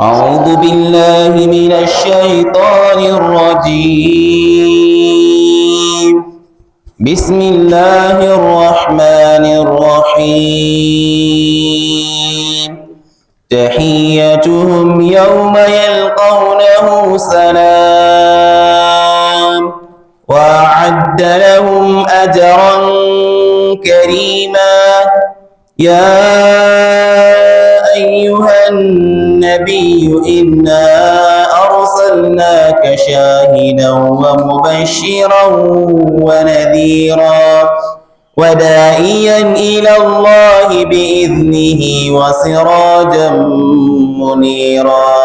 أعوذ بالله من الشيطان الرجيم. بسم الله الرحمن الرحيم. تحيتهم يوم يلقونه سلام وأعد لهم أجرا كريما. يا أيها النبي إنا أرسلناك شاهدا ومبشرا ونذيرا وداعيا إلى الله بإذنه وسراجا منيرا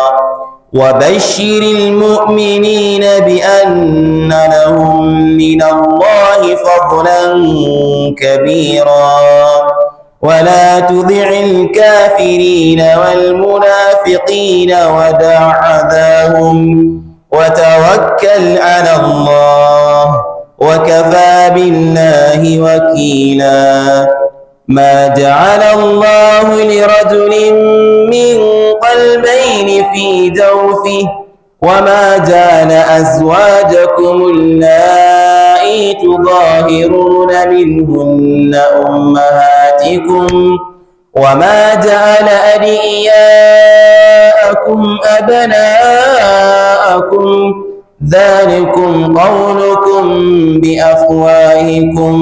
وبشر المؤمنين بأن لهم من الله فضلا كبيرا ولا تطع الكافرين والمنافقين ودع أذاهم وتوكل على الله وكفى بالله وكيلا. ما جعل الله لرجل من قلبين في جوفه وما جعل أزواجكم اللائي تظاهرون منهن أمهاتكم وما جعل أدعياءكم أبناءكم ذلكم قولكم بأفواهكم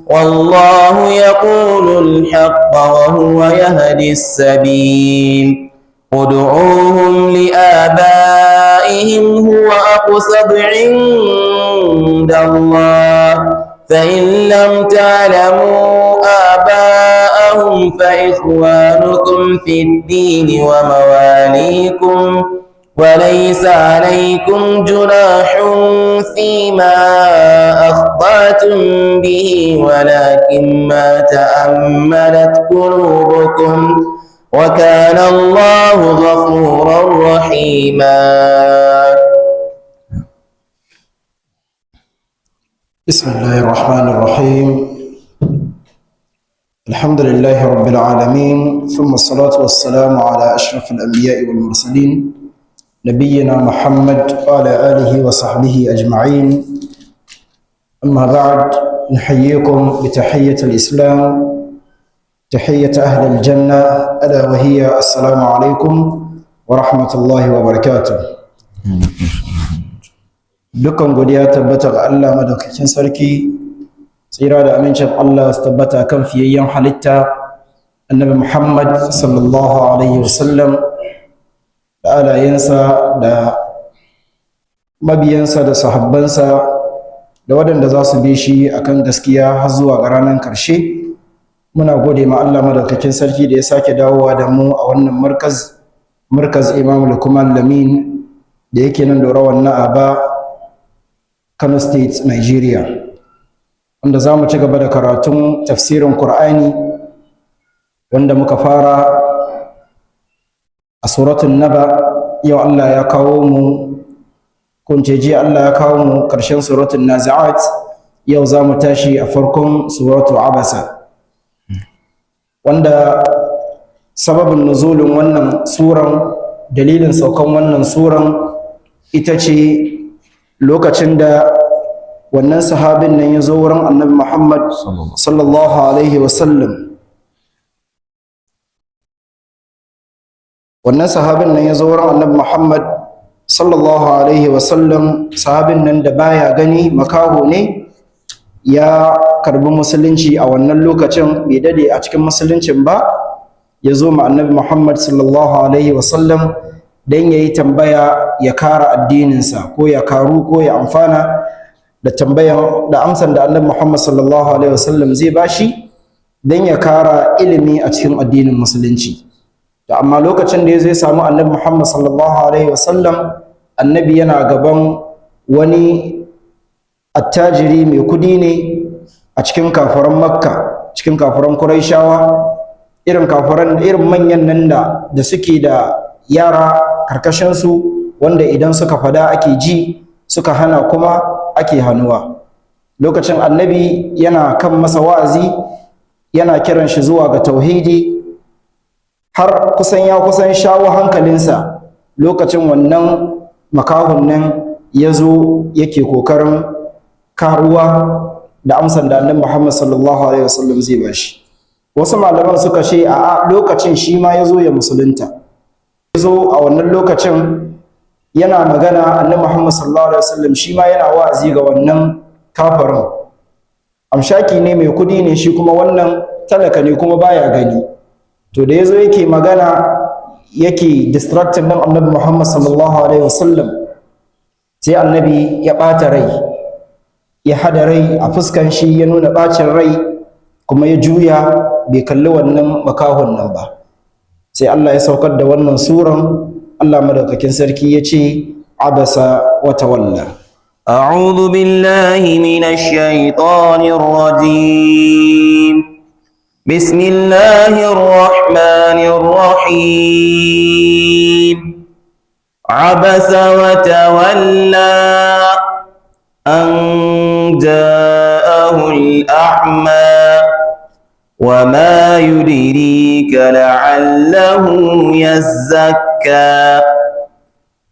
والله يقول الحق وهو يهدي السبيل. ادعوهم لآبائهم هو أقسط عند الله فإن لم تعلموا آباءهم فإخوانكم في الدين ومواليكم وليس عليكم جناح فيما أخطأتم به ولكن ما تأملت قلوبكم وكان الله غفورا رحيما. بسم الله الرحمن الرحيم. الحمد لله رب العالمين ثم الصلاة والسلام على أشرف الأنبياء والمرسلين نبينا محمد وعلى آله وصحبه أجمعين. أما بعد نحييكم بتحية الإسلام تحية أهل الجنة ألا وهي السلام عليكم ورحمة الله وبركاته. dukkan godiya tabbata ga Allah madaukakin sarki, tsira da amincin Allah su tabbata kan fiyayyen halitta annabi Muhammad sallallahu alaihi wasallam da alayensa da mabiyansa da sahabbansa da waɗanda za su bi shi akan gaskiya har zuwa ga ranar ƙarshe. Muna gode ma Allah madaukakin sarki da ya sake dawowa da mu a wannan markaz Imam Lukman Lamin da yake nan Dorawan Na'aba, Kano State, Nigeria, wanda za mu ci gaba da karatun tafsirin Qur'ani wanda muka fara a suratul Naba. Yau Allah ya kawo mu jiya Allah ya kawo mu ƙarshen suratul Nazi'at. Yau za mu tashi a farkon suratul Abasa, wanda sababin nuzulin wannan suran, dalilin saukan wannan suran ita ce lokacin da wannan sahabin nan ya zo wurin annabi Muhammad sallallahu alaihi wasallam. Wannan sahabin nan ya zo wurin annabi Muhammad sallallahu alaihi wasallam, sahabin nan da baya gani, makaho ne, ya karbi musulunci a wannan lokacin, bai dade a cikin musuluncin ba. Ya zo ma annabi Muhammad sallallahu alaihi wasallam dan yayi tambaya ya kara addininsa, ko ya karu ko ya amfana da tambayan da amsan da annabi Muhammad sallallahu alaihi wasallam zai bashi dan ya kara ilimi a cikin addinin musulunci. Da amma lokacin da ya zai samu annabi Muhammad sallallahu alaihi wasallam, annabi yana gaban wani attajiri mai kudi ne a cikin kafiran Makka, cikin kafiran Quraishawa, irin manyan nan da suke da yara karkashinsu wanda idan suka fada ake ji, suka hana kuma ake hannuwa. Lokacin annabi yana kan masa wa'azi, yana kiran shi zuwa ga tauhidi, har kusan shawo hankalinsa lokacin wannan makahon nan ya zo yake kokarin karuwa da amsan da annabi Muhammad sallallahu alaihi wasallam zai bashi. Wasu malaman suka ce a lokacin shi ma ya zo ya musulunta. Ya zo a wannan lokacin yana magana, annabi Muhammad sallallahu alaihi wasallam shi ma yana wa'azi ga wannan kafirin. Amshaki ne, mai kudi ne shi, kuma wannan talaka ne kuma baya gani. To da ya zo yake magana yake distracting din annabi Muhammad sallallahu alaihi wasallam, sai annabi ya ɓata rai, ya hada rai a fuskan shi, ya nuna ɓacin rai, kuma ya juya bai kalli wannan makahon nan ba. Sai Allah ya saukar da wannan suran. Allah madaukakin sarki ya ce abasa wa tawalla. أعوذ بالله من الشيطان الرجيم. بسم الله الرحمن الرحيم. عبس وتولى أن جاءه الأعمى وما يدريك لعله يزكى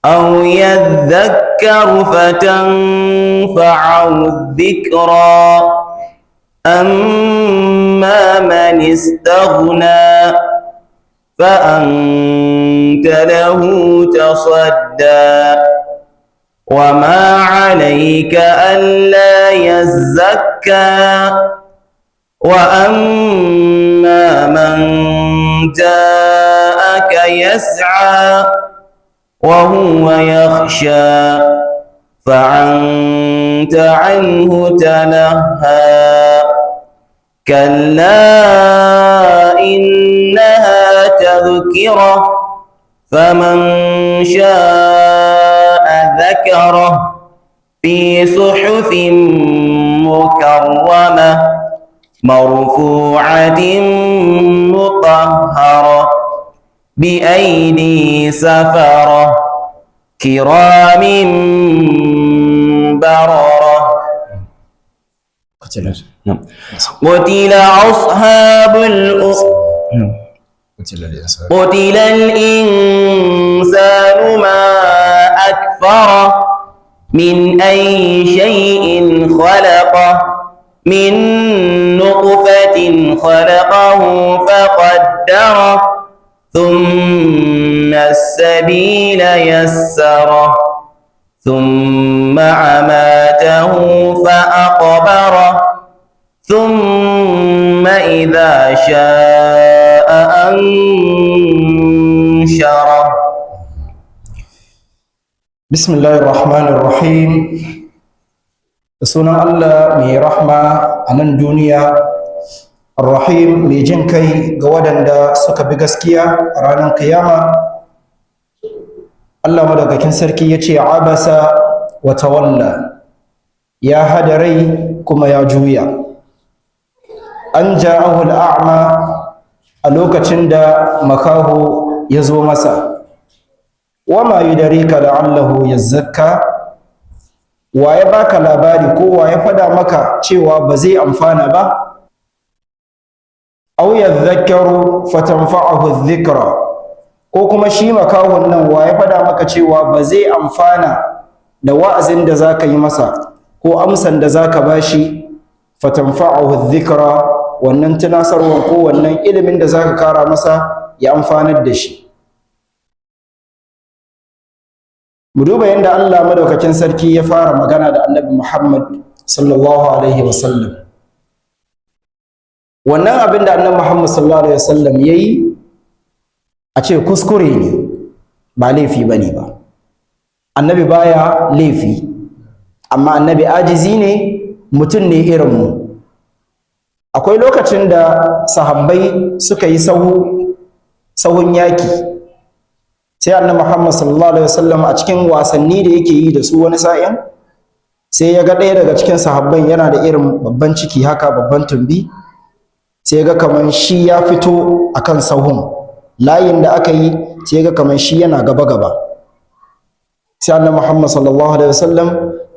أو يذكر فتنفعه الذكرى أما من استغنى فأنت له تصدى وما عليك ألا يزكى وأما من جاءك يسعى وهو يخشى فأنت عنه تلهى كلا إنها تذكرة فمن شاء ذكره في صحف مكرمة مرفوعة مطهرة بأيدي سفرة كرام بررة. قتل أصحاب قتل الإنسان ما أكفره من أي شيء خلقه من نطفة خلقه فقدره ثم السبيل يسره ثم أماته فأقبره ثم إذا شاء أنشره. بسم الله الرحمن الرحيم. sunan Allah mai rahma a nan duniya, Ar-Rahim mai jin kai ga waɗanda suka bi gaskiya a ranar kiyama. Allah madaukakin sarki ya ce abasa wa tawalla, ya hada rai kuma ya juya. An ja'ahu al'a'ma, a lokacin da makaho ya zo masa. Wama yudarika la'allahu yazzakka, wa ya baka labari ko wa ya fada maka cewa ba zai amfana ba? Aw yadhakkaru fatanfa'ahu dhikra, ko kuma shi makahon nan wa ya fada maka cewa ba zai amfana da wa'azin da zaka yi masa ko amsan da zaka bashi, fatanfa'ahu dhikra, wannan tunasarwa ko wannan ilimin da zaka kara masa ya amfanar da shi. Mu duba yadda Allah madaukakin sarki ya fara magana da Annabi Muhammad sallallahu alaihi wasallam. Wannan abin da Annabi Muhammad sallallahu alaihi wasallam yayi, a ce kuskure ne, ba laifi bane ba. Annabi baya laifi, amma Annabi ajizi ne, mutum ne irin mu. Akwai lokacin da sahabbai suka yi sahun yaki, sai Annabi Muhammad sallallahu alaihi wasallam a cikin wasanni da yake yi da su wani sa'in, sai ya ga ɗaya daga cikin sahabban yana da irin babban ciki haka, babban tumbi, sai ga kaman shi ya fito akan sahun layin da aka yi, sai ga kaman shi yana gaba sai Annabi Muhammad sallallahu alaihi wasallam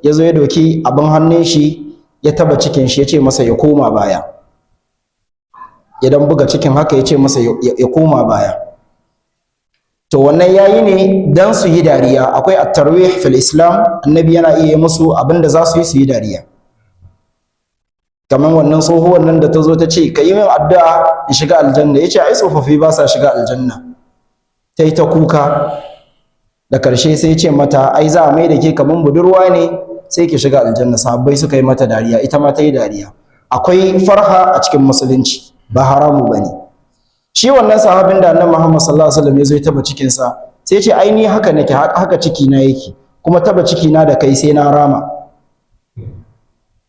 ya zo ya doki abin hannun shi, ya taba cikin shi, ya ce masa ya koma baya. Ya dan buga cikin haka, ya ce masa ya koma baya. to wannan yayi ne dan su yi dariya. Akwai at-tarwih fil islam, annabi yana iya musu abinda za su yi dariya. Kamar wannan tsohuwar nan da ta zo ta ce ka yi min addu'a in shiga aljanna, ya ce ai tsofaffi ba sa shiga aljanna. Ta yi ta kuka, da ƙarshe sai ce mata ai za a mai da ke kamar budurwa ne sai ki shiga aljanna. Sahabbai suka yi mata dariya, ita ma ta yi dariya. Akwai farha a cikin musulunci, ba haramu ba ne. Shi wannan sahabin da annabi Muhammad sallallahu alaihi wasallam ya zo ya taba cikinsa, sai ce ai ni haka nake, haka ciki na yake, kuma taba ciki na da kai sai na rama.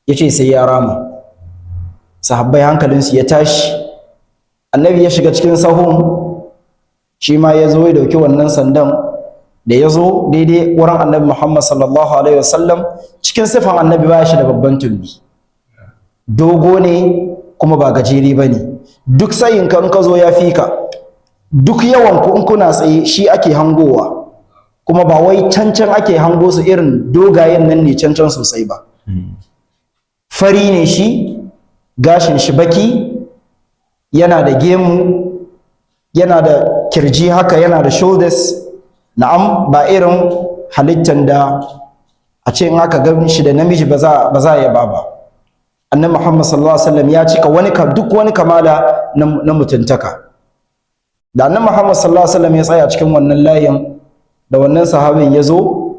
Ya ce sai ya rama. Sahabbai hankalinsu ya tashi, annabi ya shiga cikin sahun, shi ma ya zo ya dauki wannan sandan, da ya zo daidai wurin annabi Muhammad sallallahu alaihi wasallam, cikin sifan annabi ba shi da babban tumbi, dogo ne kuma ba gajeri ba ne. Duk sayin ka in ka zo ya fi ka, duk yawan ku in kuna tsaye shi ake hangowa, kuma ba wai cancan ake hango su irin dogayen nan ne cancan sosai ba. Fari ne shi, gashin shi baki, yana da gemu, yana da kirji haka, yana da shoulders. Na'am, ba irin halittan da a ce in aka ga shi da namiji ba za a yaba ba. Annabi Muhammad sallallahu alaihi wasallam ya cika duk wani kamala na mutuntaka. Da annabi Muhammad sallallahu alaihi wasallam ya tsaya cikin wannan layin, da wannan sahabin ya zo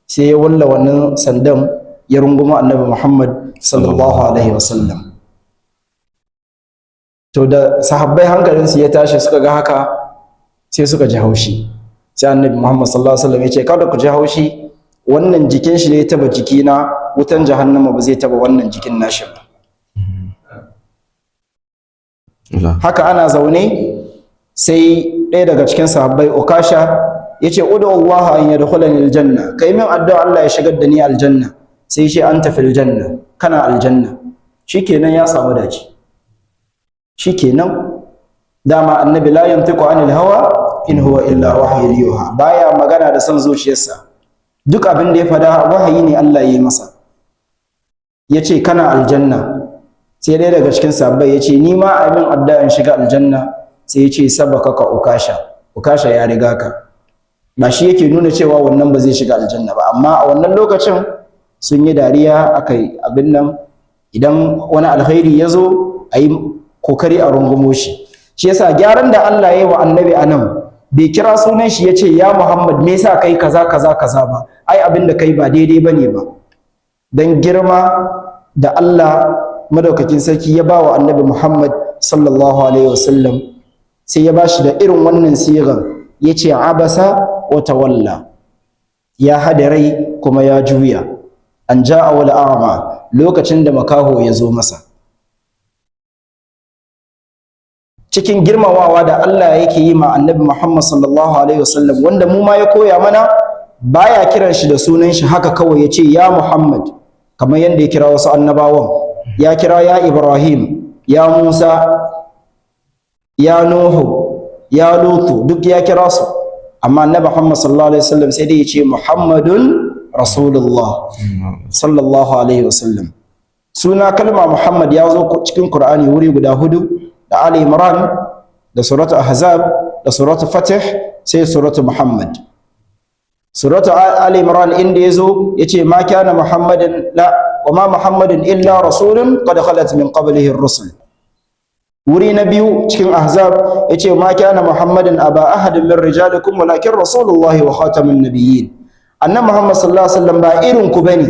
sai ya walla wannan sandan ya runguma annabi Muhammad sallallahu alaihi wasallam. To da sahabbai hankalinsu ya tashi suka ga haka sai suka ji haushi. Sai annabi Muhammad sallallahu alaihi wasallam ya ce kada ku ji haushi, wannan jikin shi ne ya taba jikina, wutan jahannama ba zai taba wannan jikin nashi ba. Haka ana zaune sai ɗaya daga cikin sahabbai Ukasha ya ce udu Allah an yadkhulani aljanna, kai min addu'a Allah ya shigar da ni aljanna. Sai shi anta fil janna, kana aljanna. Shikenan ya samu dace. Shikenan dama annabi la yantiqu anil hawa in huwa illa wahyun yuha, baya magana da son zuciyarsa. Duk abin da ya fada wahayi ne Allah ya yi masa. Yace kana aljanna. Sai dai daga cikin sahabbai yace ni ma a min addu'a in shiga aljanna. Sai yace sabakaka Ukasha ya riga ka. Ba shi yake nuna cewa wannan ba zai shiga aljanna ba, amma a wannan lokacin sun yi dariya akai abin nan. Idan wani alkhairi ya zo a yi kokari a rungumo shi. Shi yasa gyaran da Allah ya yi wa annabi anan, bai kira sunan shi ya ce ya Muhammad me yasa kai kaza ba, ai abin da kai ba daidai bane ba. Dan girma da Allah madaukakin sarki ya ba wa annabi Muhammad sallallahu alaihi wasallam, sai ya bashi da irin wannan sigar, ya ce abasa wa tawalla, ya hada rai kuma ya juya. An ja'a wal a'ma, lokacin da makaho ya zo masa. Cikin girmamawa da Allah yake yi ma annabi Muhammad sallallahu alaihi wasallam, wanda mu ma ya koya mana, baya kiran shi da sunan shi haka kawai ya ce ya Muhammad, kamar yadda ya kira wasu annabawan. Ya kira ya Ibrahim, ya Musa, ya Nuhu, ya Lutu, duk ya kira su. Amma annabi Muhammad sallallahu alaihi wasallam sai dai ya ce Muhammadun Rasulullah sallallahu alaihi wasallam. Suna kalma Muhammad ya zo cikin Qur'ani wuri guda 4, da Ali Imran, da suratu Ahzab, da suratu Fatih, sai suratu Muhammad. Suratu Ali Imran inda yazo yace ma kana Muhammadin wa ma Muhammadin illa rasulun qad khalat min qablihi ar-rusul. Wuri na biyu cikin Ahzab yace ma kana Muhammadin aba ahadin min rijalikum walakin rasulullahi wa khatamun nabiyyin. Annabi Muhammad sallallahu alaihi wasallam ba irin ku bane,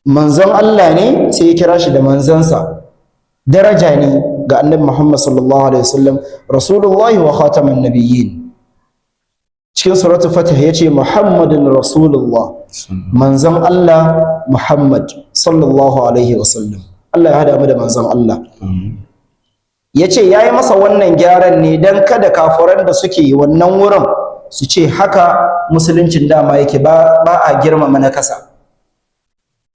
manzon Allah ne, sai ya kira shi da manzansa. Daraja ne ga annabi Muhammad sallallahu alaihi wasallam, rasulullahi wa khatamun nabiyyin. Cikin suratul Fatih yace Muhammadun Rasulullah, manzon Allah Muhammad sallallahu alaihi wasallam. Allah ya hada mu da manzon Allah. Yace yayi masa wannan gyaran ne dan kada kafiran da suke wannan wurin su ce haka musuluncin dama yake, ba a girmama na kasa.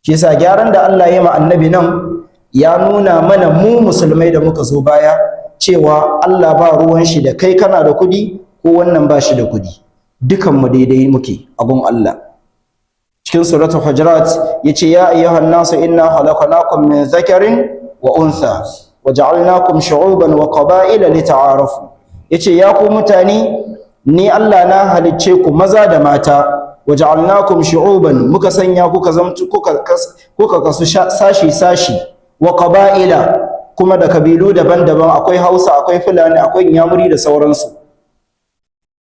Shi yasa gyaran da Allah ya yi ma annabi nan ya nuna mana mu musulmai da muka zo baya cewa Allah ba ruwan shi da kai kana da kudi ko wannan ba shi da kudi, dukan mu daidai muke a gun Allah. Cikin suratul Hujurat yace ya ayyuhan nasu inna khalaqnakum min dhakarin wa untha wa ja'alnakum shu'uban wa qaba'ila lita'arafu. Yace ya ku mutane ni Allah na halicce ku maza da mata waja'alnakum shu'uban muka sanya kuka kasu sashi wa qaba'ila kuma da kabilu daban-daban, akwai Hausa, akwai Fulani, akwai Inyamuri da sauransu.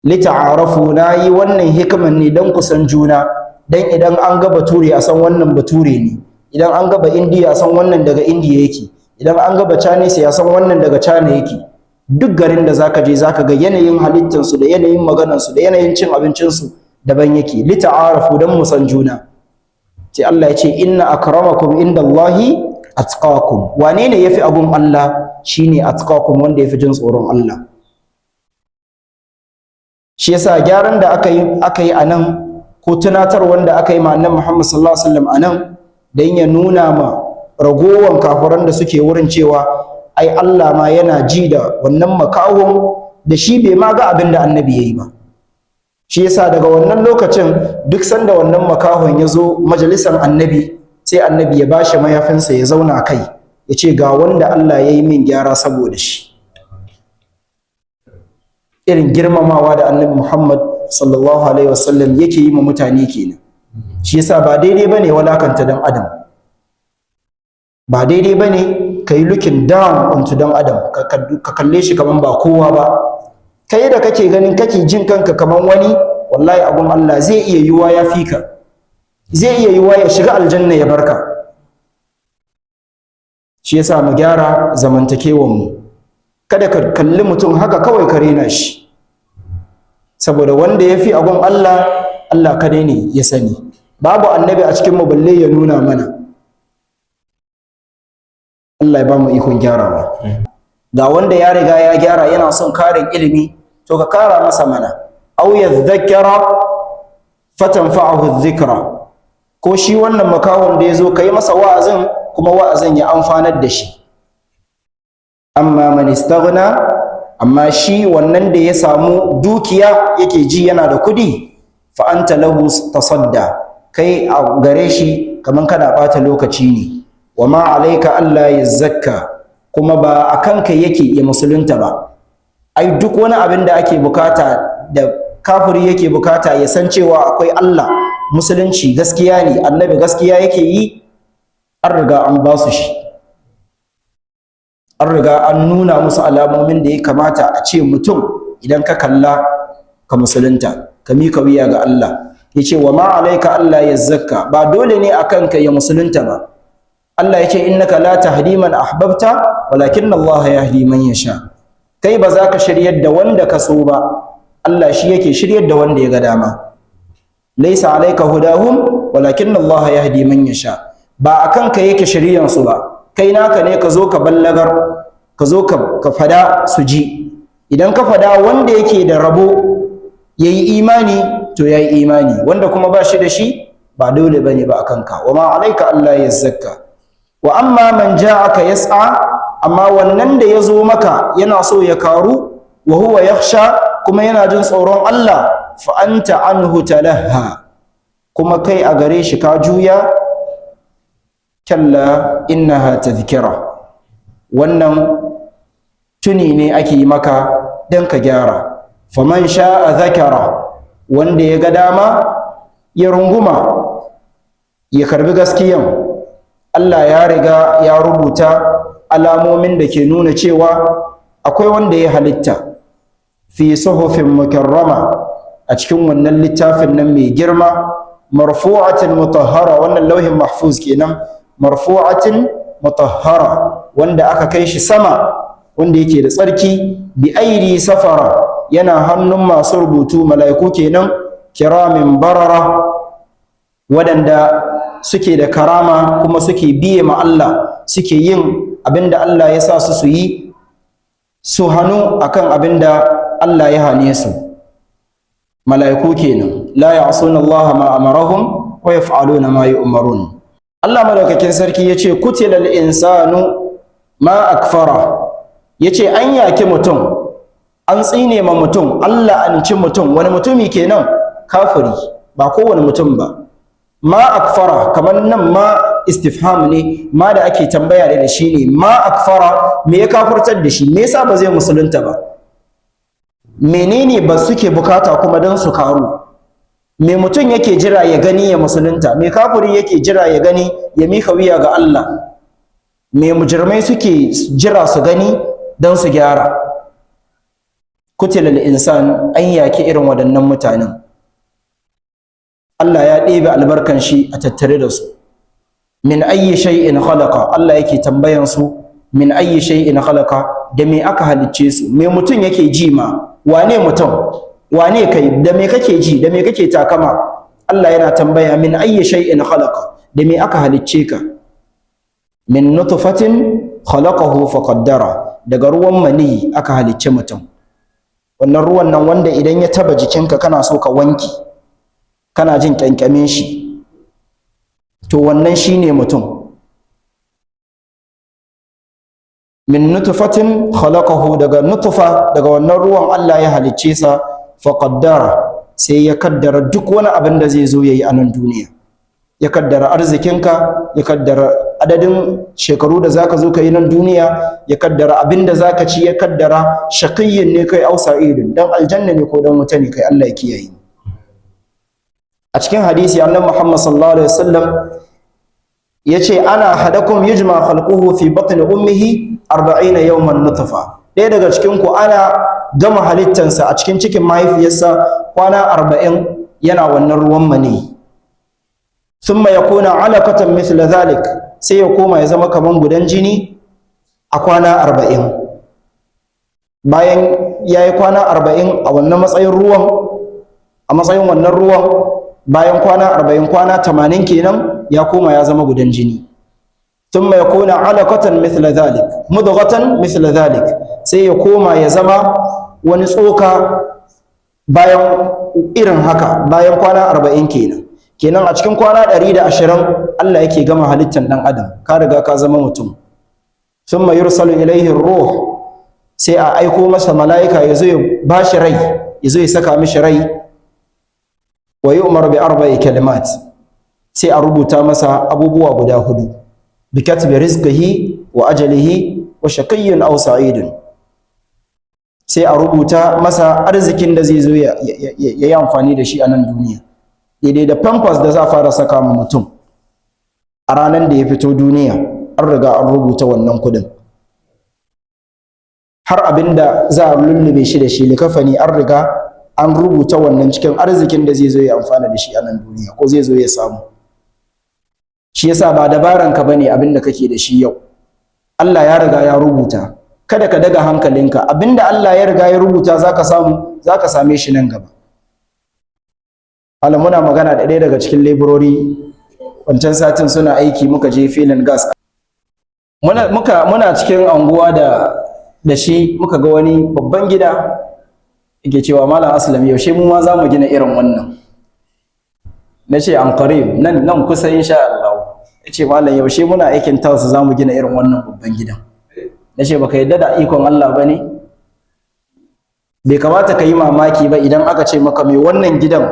Lita'arafu, na yi wannan hikiman ne don kusan juna, don idan an ga Bature a san wannan Bature ne, idan an ga Indiya a san wannan daga Indiya yake, idan an ga Chinese a san wannan daga China yake. Duk garin da zaka je zaka ga yanayin halittansu da yanayin maganansu da yanayin cin abincinsu daban yake. Lita'arafu, don mu san juna. Sai Allah ya ce inna akramakum indallahi atqakum. Wane ne yafi abun Allah? Shine atqakum, wanda yafi jin tsoron Allah. Shi yasa gyaran da aka yi anan, ko tunatar wanda aka yi ma annabi Muhammad sallallahu alaihi wasallam anan, dan ya nuna ma ragowan kafiran da suke wurin cewa ai Allah ma yana ji da wannan makawon da shi bai ma ga abin da annabi yayi ba. Shi yasa daga wannan lokacin duk sanda wannan makahon ya zo majalisar annabi, sai annabi ya bashi mayafinsa ya zauna kai, ya ce ga wanda Allah ya yi min gyara saboda shi. Irin girmamawa da annabi Muhammad sallallahu alaihi wasallam yake yi ma mutane kenan. Shi yasa ba daidai bane walakanta dan adam, ba daidai bane kai looking down onto dan adam, ka kalle shi kaman ba kowa ba. Kai da kake ganin kake jin kanka kaman wani, wallahi abun Allah zai iya yiwa ya fika, zai iya yiwa ya shiga aljanna ya barka. Shi yasa mu gyara zamantakewan mu, kada ka kalli mutum haka kawai ka rena shi, saboda wanda ya fi abun Allah, Allah kadai ne ya sani. Babu annabi a cikin mu balle ya nuna mana. Allah ya ba mu ikon gyarawa. Ga wanda ya riga ya gyara yana son karin ilimi, to ka kara masa mana. Aw yadhakkara fatanfa'ahu dhikra. Ko shi wannan makahon da yazo kai masa wa'azin, kuma wa'azin ya amfanar da shi. Amma man istaghna, amma shi wannan da ya samu dukiya yake ji yana da kudi, fa anta lahu tasadda, kai a gare shi kaman kana bata lokaci ne. Wa ma alayka alla yazakka, kuma ba akan kai yake ya musulunta ba. Ai duk wani abin da ake bukata da kafiri yake bukata ya san cewa akwai Allah, musulunci gaskiya ne, annabi gaskiya yake yi, an riga an ba su shi. An riga an nuna musu alamomin da ya kamata a ce mutum idan ka kalla ka musulunta, ka mika wuya ga Allah. Ya ce wa ma alaika Allah ya zakka, ba dole ne akan ka ya musulunta ba. Allah ya ce innaka la tahdi man ahbabta walakin Allah yahdi man yasha. Kai ba za ka shiryar da wanda ka so ba, Allah shi yake shiryar da wanda ya ga dama. Laysa alaika hudahum walakin Allah yahdi man yasha. Ba akan ka yake shiryan su ba, kai naka ne ka zo ka ballagar, ka zo ka fada su ji. Idan ka fada wanda yake da rabo yayi imani, to yayi imani, wanda kuma ba shi da shi ba dole bane ba akan ka. Wa ma alaika Allah yazakka. Wa amma man ja'aka yas'a, amma wannan da yazo maka yana so ya karu, wa huwa yakhsha, kuma yana jin tsoron Allah, fa anta anhu talaha, kuma kai a gare shi ka juya. Kalla innaha tadhkira, wannan tuni ne ake maka dan ka gyara. Faman sha'a dhakara, wanda ya ga dama ya runguma ya karbi gaskiyan. Allah ya riga ya rubuta alamomin da ke nuna cewa akwai wanda ya halitta fi suhufin mukarrama, a cikin wannan littafin nan mai girma, marfu'atin mutahhara, wannan lauhin mahfuz kenan, marfu'atin mutahhara, wanda aka kai shi sama, wanda yake da tsarki, bi aidi safara, yana hannun masu rubutu, mala'iku kenan, kiramin barara, waɗanda suke da karama kuma suke biye ma Allah, suke yin abinda Allah ya sa su yi, su hannu akan abinda Allah ya hane su. Mala'iku kenan, la ya'suna Allah ma amarahum wa yaf'aluna ma yu'marun. Allah madaukakin sarki yace kutilal insanu ma akfara, yace an yaki mutum, an tsine ma mutum, Allah an ci mutum. Wani mutumi kenan? Kafiri, ba kowane mutum ba. Ma akfara, kamar nan ma istifham ne, ma da ake tambaya da shi ne. Ma akfara, me ya kafirtar da shi? Me yasa ba zai musulunta ba? menene ba suke bukata kuma don su karu? Me mutum yake jira ya gani ya musulunta? Me kafiri yake jira ya gani ya mika wuya ga Allah? Me mujrimai suke jira su gani don su gyara? Kutilal insan, an yaki irin waɗannan mutanen. Allah ya ɗebe albarkan shi a tattare da su. Min ayyi shay'in khalaqa, Allah yake tambayan su min ayyi shay'in khalaqa, da me aka halicce su? Me mutum yake ji ma? Wane mutum? Wane kai? Da me kake ji? Da me kake takama? Allah yana tambaya min ayyi shay'in khalaqa, da me aka halicce ka? Min nutfatin khalaqahu faqaddara, daga ruwan mani aka halicce mutum. Wannan ruwan nan wanda idan ya taba jikinka kana so ka wanki, kana jin kyankyamin shi, to wannan shine mutum. Min nutfatin khalaqahu, daga nutfa, daga wannan ruwan Allah ya halicce sa, faqaddara, sai ya kaddara duk wani abin da zai zo yayi a nan duniya. Ya kaddara arzikinka, ya kaddara adadin shekaru da zaka zo ka yi nan duniya, ya kaddara abin da zaka ci, ya kaddara shaqiyyin ne kai aw sa'idun, dan aljanna ne ko dan wuta ne kai, Allah ya kiyaye. A cikin hadisi annabi Muhammad sallallahu alaihi wasallam yace ana hadakum yujma khalquhu fi batni ummihi 40 yawman nutfa. Ɗaya daga cikin ku ana gama halittansa a cikin cikin mahaifiyarsa kwana 40 yana wannan ruwan mani. Thumma yakuna alaqatan mithla dhalik, sai ya koma ya zama kaman gudan jini a kwana 40. Bayan yayi kwana 40 a wannan matsayin ruwan, a matsayin wannan ruwan, bayan kwana 40, kwana 80 kenan, ya koma ya zama gudan jini. Thumma yakuna alaqatan mithla dhalik, mudghatan mithla dhalik, sai ya koma ya zama wani tsoka bayan irin haka, bayan kwana 40 kenan a cikin kwana 120 Allah yake gama halittar dan adam, ka riga ka zama mutum. Thumma yursalu ilayhi ruh, sai a aiko masa mala'ika yazo ya bashi rai, yazo ya saka mishi rai. Wa yu'mar bi 4 kalimat, sai a rubuta masa abubuwa guda 4, bi katbi rizqihi wa ajalihi wa shaqiyyun aw sa'idun. Sai a rubuta masa arzikin da zai zo ya yi amfani da shi a nan duniya, daidai da pampers da za a fara saka ma mutum a ranar da ya fito duniya, an riga an rubuta wannan kudin. Har abin da za a lullube shi da shi, likafani, an riga an rubuta wannan cikin arzikin da zai zo ya amfana da shi a nan duniya, ko zai zo ya samu. Shi yasa ba dabaranka bane abin da kake da shi yau, Allah ya riga ya rubuta. Kada ka daga hankalinka, abinda Allah ya riga ya rubuta zaka samu, zaka same shi nan gaba. Allah, muna magana da ɗaya daga cikin laborori wancan satin, suna aiki, muka je filin gas. Muna cikin anguwa da shi, muka ga wani babban gida, yake cewa Malam Aslam, yaushe mu ma za mu gina irin wannan? Na ce an qarib, nan kusa insha Allah. Ya ce Malam, yaushe muna aikin tasu za mu gina irin wannan babban gidan? Na ce baka yadda da ikon Allah ba ne? Bai kamata ka yi mamaki ba idan aka ce maka mai wannan gidan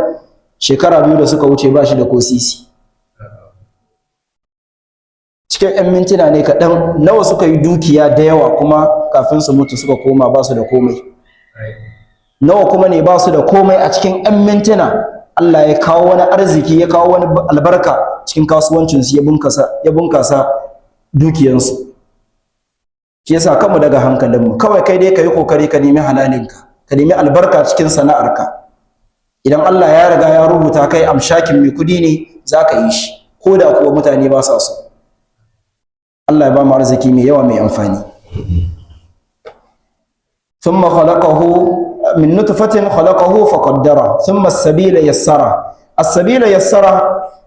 shekara 2 da suka wuce ba shi da ko sisi. Cikin 'yan mintuna ne kaɗan, nawa suka yi dukiya da yawa kuma kafin su mutu suka koma ba su da komai. Nawa kuma ne ba su da komai a cikin 'yan mintuna Allah ya kawo wani arziki, ya kawo wani albarka cikin kasuwancinsu, ya bunkasa dukiyansu. Shi yasa kanmu daga hankalinmu, kawai kai dai ka yi kokari ka nemi halalinka, ka nemi albarka cikin sana'arka. Idan Allah ya riga ya rubuta kai amshakin mai kudi ne, za ka yi shi, ko da kuwa mutane ba sa so. Allah ya ba mu arziki mai yawa mai amfani. Thumma khalaqahu min nutfatin khalaqahu faqaddara, thumma as-sabila yassara. As-sabila yassara,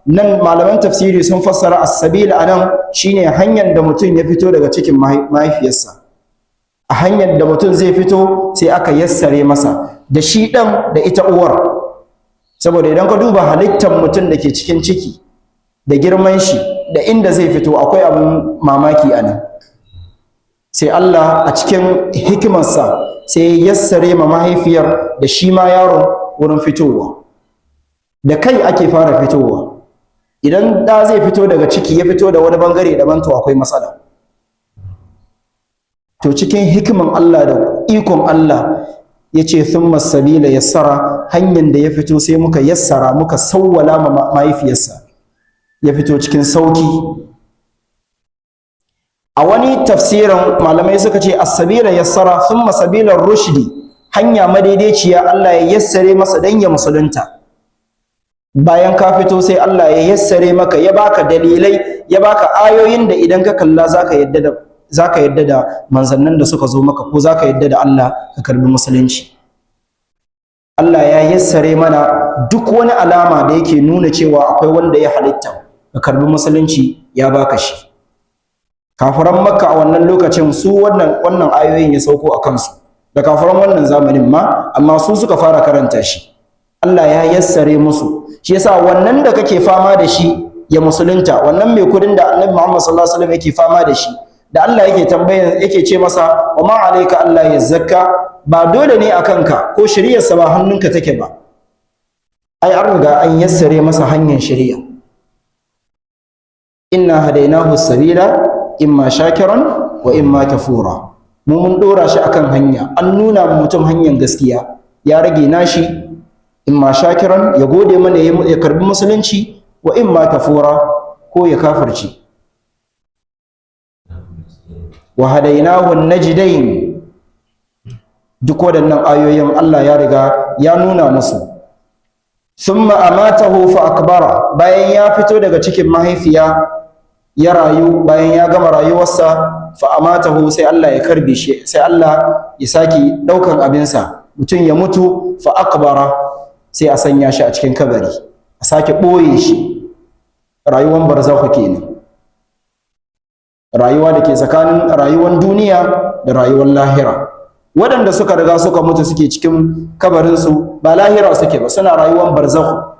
nan malaman tafsiri sun fassara as-sabil anan shine hanyar da mutum ya fito daga cikin mahaifiyarsa. A hanyar da mutum zai fito sai aka yassare masa, da shi dan da ita uwar. Saboda idan ka duba halittar mutum da ke cikin ciki, da girman shi, da inda zai fito, akwai abin mamaki anan. Sai Allah a cikin hikimarsa sai ya yassare ma mahaifiyar da shi ma yaron wurin fitowa. Da kai ake fara fitowa. Idan da zai fito daga ciki ya fito da wani bangare daban, to akwai matsala. To cikin hikiman Allah da ikon Allah yace thumma sabila yassara, hanyar da ya fito sai muka yassara, muka sawwala ma mahaifiyarsa, ya fito cikin sauki. A wani tafsirin malamai suka ce as-sabila yassara thumma sabila rushdi, hanya madaidaiciya Allah ya yassare masa dan ya musulunta. Bayan ka fito sai Allah ya yassare maka, ya baka dalilai, ya baka ayoyin da idan ka kalla zaka yadda da manzannin da suka zo maka, ko zaka yadda da Allah ka karbi musulunci. Allah ya yassare mana duk wani alama da yake nuna cewa akwai wanda ya halitta ka karbi musulunci, ya baka shi. Kafiran Makka a wannan lokacin su wannan ayoyin ya sauko a kansu, da kafiran wannan zamanin ma, amma su suka fara karanta shi. Allah ya yassare musu, shi yasa wannan da kake fama da shi ya musulunta, wannan mai kudin da Annabi Muhammad sallallahu alaihi wasallam yake fama da shi, da Allah yake ce masa wa ma alayka Allah yazakka, ba dole ne akan ka, ko shari'arsa ba hannunka take ba, ai an riga an yassare masa hanyar shari'a. Inna hadainahu sabila imma shakiran wa imma kafura, mu mun dora shi akan hanya, an nuna mutum hanyar gaskiya, ya rage nashi, imma shakiran ya gode mana ya karbi musulunci, wa imma kafura ko ya kafirci. Wa hadainahu najdain, duk waɗannan ayoyin Allah ya riga ya nuna musu. Thumma amatahu fa akbara, bayan ya fito daga cikin mahaifiya ya rayu, bayan ya gama rayuwarsa, fa amatahu, sai Allah ya karbe shi, sai Allah ya saki daukan abinsa, mutum ya mutu, fa akbara, sai a sanya shi a cikin kabari, a sake ɓoye shi. Rayuwar barzakhu kenan, rayuwa da ke tsakanin rayuwar duniya da rayuwar lahira. Waɗanda suka riga suka mutu suke cikin kabarinsu ba lahira suke ba, suna rayuwar barzakhu.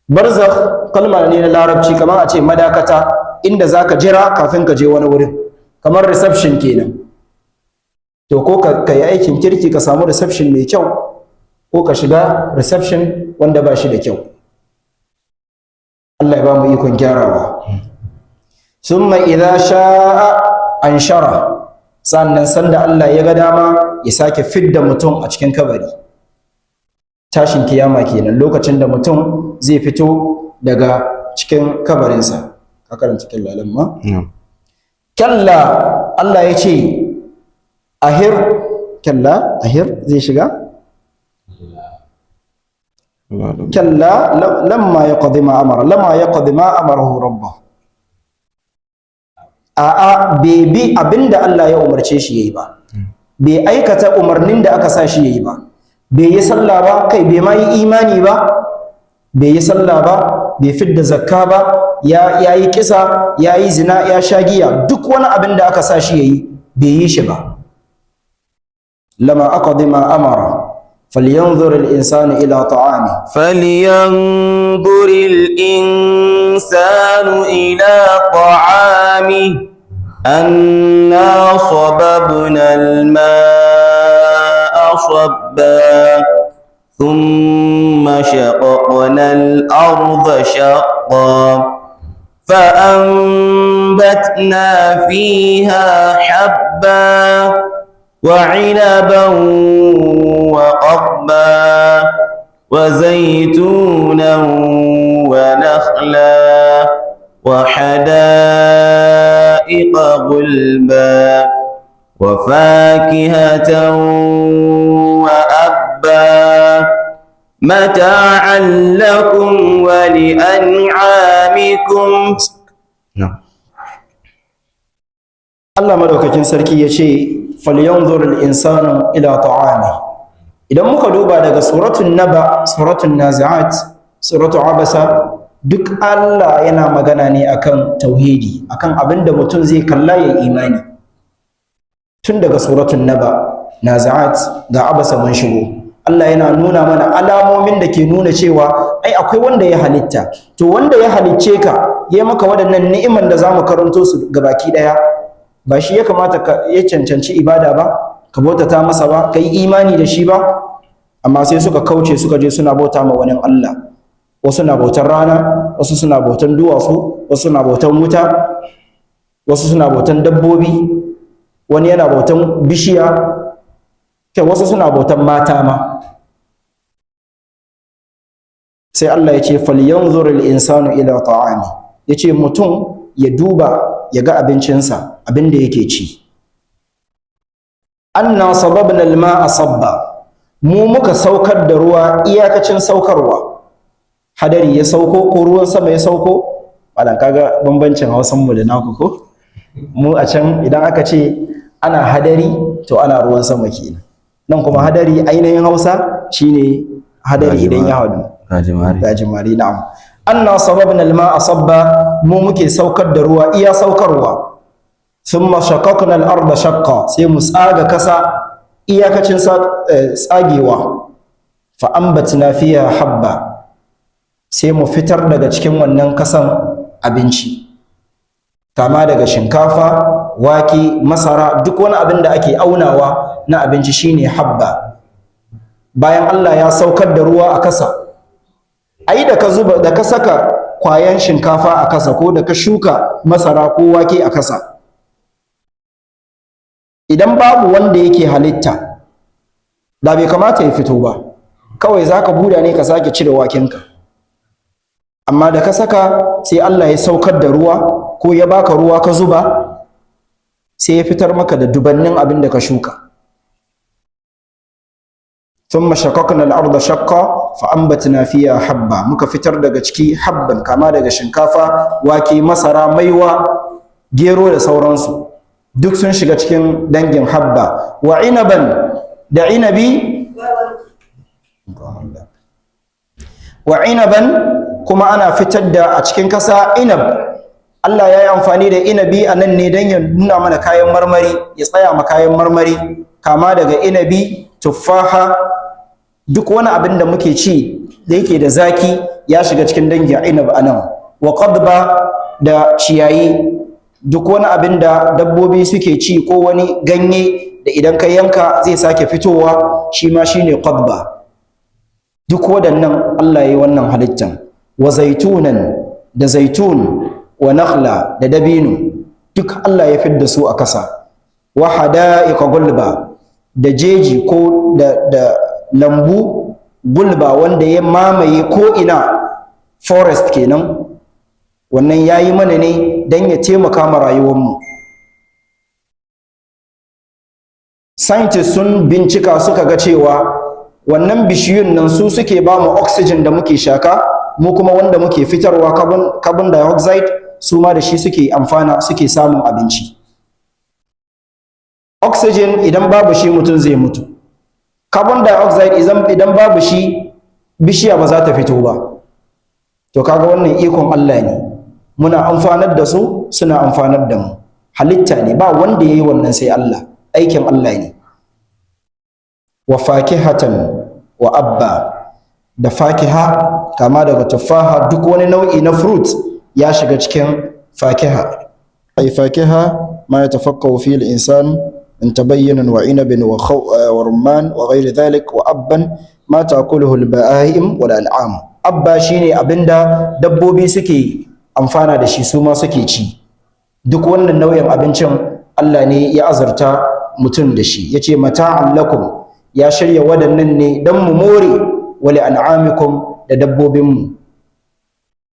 Barzakh kalma ne na larabci, kamar a ce madakata, inda zaka jira kafin ka je wani wurin, kamar reception kenan. To ko ka yi aikin kirki ka samu reception mai kyau, ko ka shiga reception wanda ba shi da kyau. Allah ya ba mu ikon gyarawa. Summa idza sha'a anshara, sannan sanda Allah ya ga dama ya sake fidda mutum a cikin kabari. Tashin kiyama kenan, lokacin da mutum zai fito daga cikin kabarinsa. Ka karanta kalla lamma? Kalla, Allah ya ce ahir, kalla ahir zai shiga? Kalla lamma yaqdi ma amara, lamma yaqdi ma amarahu rabbah. A'a, bai bi abinda Allah ya umarce shi yayi ba, bai aikata umarnin da aka sa shi yayi ba, bai yi sallah ba, kai bai ma yi imani ba, bai yi sallah ba, bai fidda zakka ba, ya yi kisa, ya yi zina, ya sha giya, duk wani abin da aka sa shi yayi bai yi shi ba. Lama aqdi ma amara falyanzur al-insanu ila ta'ami, فلينظر الإنسان إلى طعامه أنا صببنا الماء صبا ثم شققنا الأرض شقا فأنبتنا فيها حبا وعنبا وقضبا وزيتونا ونخلا وحدائق غلبا وفاكهة وأبا متاعا لكم ولأنعامكم. Allah madaukakin sarki ya ce falyanzur al-insanu ila ta'ami. Idan muka duba daga suratul naba, suratul nazi'at, suratul abasa, duk Allah yana magana ne akan tauhidi, akan abinda mutum zai kalla ya imani. Tun daga suratul naba, nazi'at ga abasa mun shigo, Allah yana nuna mana alamomin da ke nuna cewa ai akwai wanda ya halitta. To wanda ya halicce ka, ya maka waɗannan ni'iman da zamu karanto su gabaki daya, ba shi ya kamata ya cancanci ibada ba, ka bautata masa ba, ka yi imani da shi ba? Amma sai suka kauce, suka je suna bauta ma wani Allah. Wasu na bautan rana, wasu suna bautan duwatsu, wasu suna bautan wuta, wasu suna bautan dabbobi, wani yana bautan bishiya. kai wasu suna bautan mata ma. Sai Allah ya ce falyanzur al-insanu ila ta'ami, ya ce mutum ya duba ya ga abincinsa, abin da yake ci. Anna sababna al-ma'a sabba, mu muka saukar da ruwa iyakacin saukarwa. Hadari ya sauko ko ruwan sama ya sauko, malam kaga bambancin Hausan mu da naku ko? Mu a can idan aka ce ana hadari to ana ruwan sama kenan. Nan kuma hadari ainihin Hausa shine hadari idan ya hadu. Gajimari na'am. Anna sababna al-ma'a sabba, mu muke saukar da ruwa iya saukarwa. Thumma shaqaqna al-arda shaqqa, sai mu tsaga kasa iyakacin tsagewa. Fa ambatna fiha habba, sai mu fitar daga cikin wannan kasan abinci, kama daga shinkafa, wake, masara, duk wani abin da ake aunawa na abinci shine habba. Bayan Allah ya saukar da ruwa a kasa, ai da ka saka kwayan shinkafa a kasa ko da ka shuka masara ko wake a kasa, idan babu wanda yake halitta da bai kamata ya fito ba, kawai zaka buda ne ka sake cire wakenka. Amma da ka saka sai Allah ya saukar da ruwa ko ya baka ruwa ka zuba, sai ya fitar maka da dubannin abin da ka shuka. thumma shaqaqna al-arda shaqqa fa anbatna fiha habba, muka fitar daga ciki habban, kama daga shinkafa, wake, masara, maiwa, gero da sauransu, duk sun shiga cikin dangin habba. Wa inaban, da inabi, wa inaban kuma ana fitar da a cikin kasa inab. Allah ya yi amfani da inabi a nan ne don ya nuna mana kayan marmari, ya tsaya ma kayan marmari, kama daga inabi, tuffaha, duk wani abin da muke ci da yake da zaki ya shiga cikin dangin inab a nan. Wa qadba, da ciyayi, duk wani abin da dabbobi suke ci ko wani ganye da idan ka yanka zai sake fitowa, shi ma shine qadba. Duk waɗannan Allah ya yi wannan halittan. Wa zaitunan, da zaitun, wa nakhla, da dabino, duk Allah ya fidda su a kasa. Wa hada'iqa gulba, da jeji ko da lambu gulba wanda ya mamaye ko ina, forest kenan. Wannan yayi mana ne dan ya taimaka ma rayuwarmu. Scientists sun bincika suka ga cewa wannan bishiyun nan su suke ba mu oxygen da muke shaka, mu kuma wanda muke fitarwa carbon dioxide, su ma da shi suke amfana, suke samun abinci. Oxygen idan babu shi mutum zai mutu. Carbon dioxide idan babu shi bishiya ba za ta fito ba. To kaga wannan ikon Allah ne. Muna amfanar da su, suna amfanar da mu. Halitta ne, ba wanda yayi wannan sai Allah. Aikin Allah ne. Wa fakihatan wa abba, da fakiha kama daga tuffaha, duk wani nau'i na fruit ya shiga cikin fakiha. Ay fakiha ma yatafaqqahu fi al-insan min tabayyin wa inabin wa rumman wa ghayr dhalik, wa abban ma ta'kuluhu al-baha'im wal an'am. Abba shine abinda dabbobi suke amfana da shi, su ma suke ci. Duk wannan nau'in abincin Allah ne ya azurta mutum da shi. Yace mata'an lakum, ya shirya waɗannan ne don mu more, wali an'amikum, da dabbobinmu.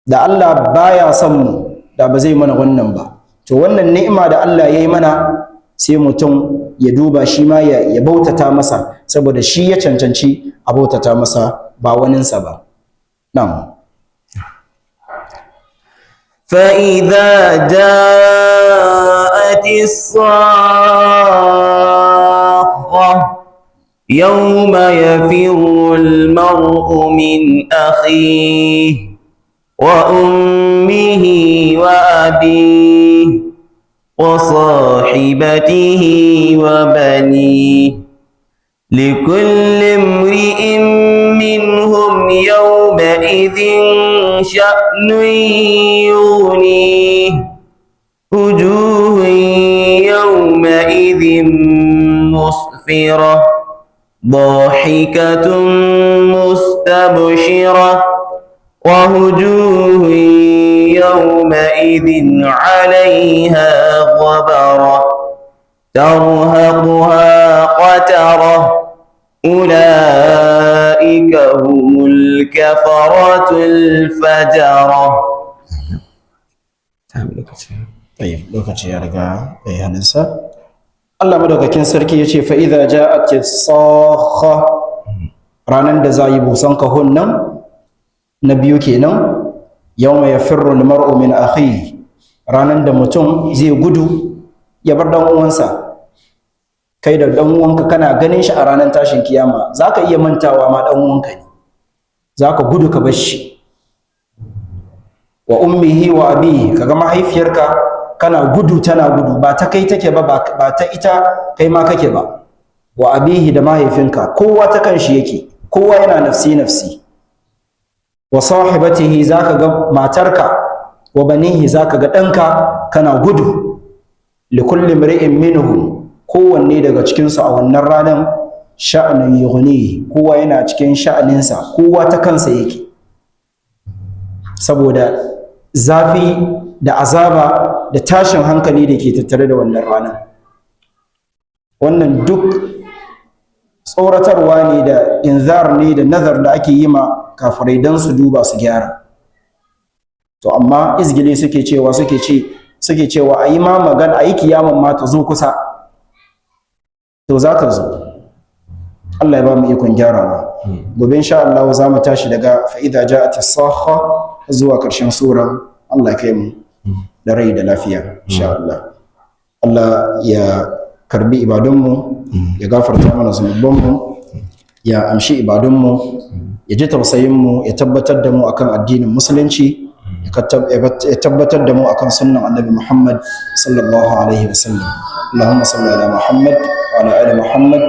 Da Allah baya son mu da ba zai mana wannan ba. To wannan ni'ima da Allah ya yi mana, sai mutum ya duba shi ma ya bautata masa, saboda shi ya cancanci a bautata masa ba waninsa ba. Na'am. فإذا جاءت الصاخة يوم يفر المرء من أخيه وأمه وأبيه وصاحبته وبنيه لكل امرئ منهم يومئذ شأن يغنيه وجوه يومئذ مسفرة ضاحكة مستبشرة ووجوه يومئذ عليها غبرة ترهقها قترة أولئك هم الكفرة الفجرة. lokaci ya riga bayaninsa. Allah madaukakin sarki ya ce fa'iza ja a sakha ranar da za yi busan kahun nan na biyu kenan yau mai firru mar'u min akhi ranar da mutum zai gudu ya bar dan uwansa. Kai da dan uwanka kana ganin shi a ranar tashin kiyama za ka iya mantawa ma dan uwanka ne, za ka gudu ka bar shi. Wa ummihi wa abihi, kaga mahaifiyarka kana gudu tana gudu, ba ta kai take ba, ba ta ita kai ma kake ba. Wa abihi da mahaifinka kowa ta kan shi yake, kowa yana nafsi nafsi. Wa sahibatihi zaka ga matarka, wa banihi zaka ga ɗanka kana gudu. Li kulli mri'in minhum, kowanne daga cikinsu a wannan ranar sha'anin yughni, kowa yana cikin sha'aninsa, kowa ta kansa yake, saboda zafi da azaba da tashin hankali da ke tattare da wannan ranar. Wannan duk tsoratarwa ne da inzar ne da nazar da ake yi ma kafirai don su duba su gyara. To amma izgili suke cewa a yi ma magana, a yi kiyaman ma ta zo kusa, to za ta zo. Allah ya ba mu ikon gyarawa. Gobe insha Allah za mu tashi daga fa'ida ja'at as-sakha zuwa ƙarshen suran. Allah ya kai mu da rai da lafiya insha Allah. Allah ya karbi ibadunmu, ya gafarta mana zunubanmu, ya amshi ibadunmu, ya ji tausayinmu, ya tabbatar da mu akan addinin musulunci, ya tabbatar da mu akan sunnan annabi Muhammad sallallahu alaihi wasallam. Allahumma salli ala Muhammad wa ala ali Muhammad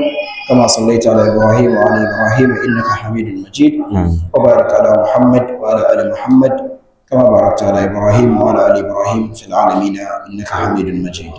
kama sallaita ala Ibrahim wa ala Ibrahim innaka Hamidul Majid, wa barik ala Muhammad wa ala ali Muhammad kama barakta ala Ibrahim wa ala ali Ibrahim fil alamin innaka Hamidul Majid.